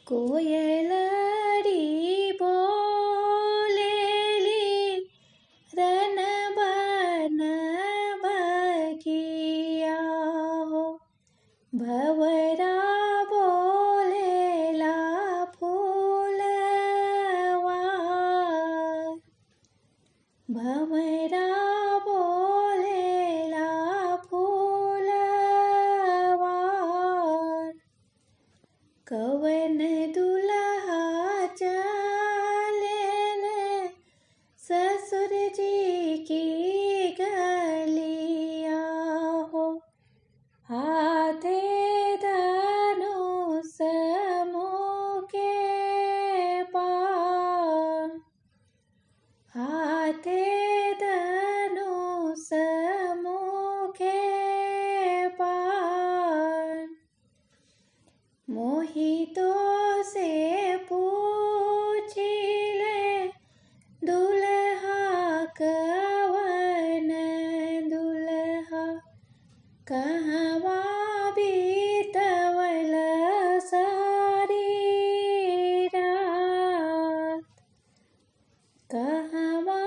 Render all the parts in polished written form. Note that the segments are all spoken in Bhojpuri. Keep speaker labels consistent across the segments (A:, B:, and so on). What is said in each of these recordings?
A: कोयलड़ी बोलेली रनबन बगिया हो। भंवरा बोलेला फूलवा। भंवरा बोलेला फूलवा। कवन दुल्हा चलेले ससुर जी की गलिया हो। हाथे धनुष मुके पार। हाथे धनुष मुके पार। मोहितो से पूछिले दुल्हा कवन दुल्हा। कहवा बीतवल सारी रात। कहवा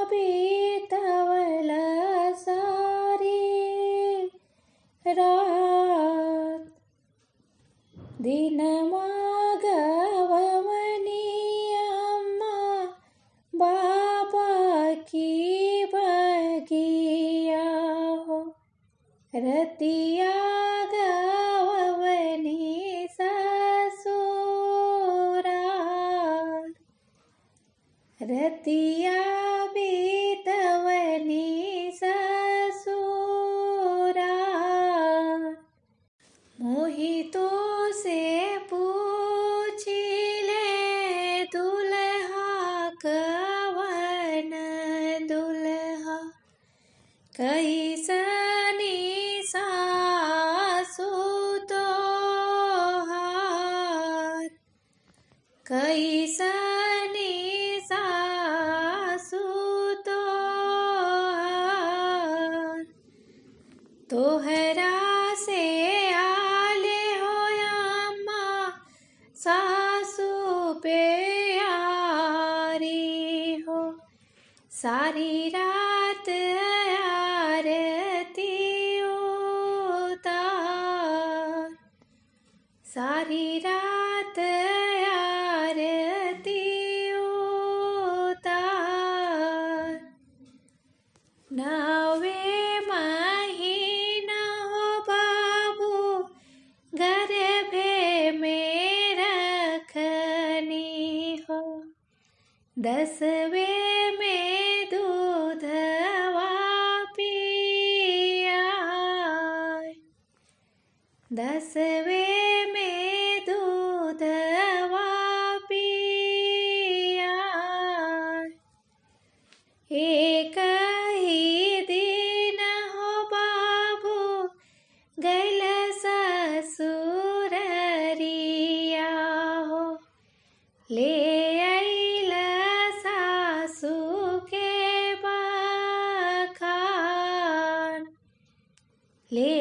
A: बीतवल सारी रात। दिनमा गवमनी अम्मा बाबा की बगिया हो। रतिया गवमनी ससुराल। रतिया बीतवनी ससुराल। मोहितो से पूछिले दुल्हा कवन दुल्हा। कैसनी सासु तोहार। कैसनी सासु तोहार। तोहरा से आले हो अम्मा सासु प्यारी हो। सारी रात आरती उतार। सारी रात आरती उतार। नवे महीना हो बाबू गर्भे में रखनी हो। 10वें में दूधवा पियाय। 10वें में दूधवा पियाय। एक ही दिन हो बाबू गैल ससुररिया हो। ले अइल सासु के बखान। ले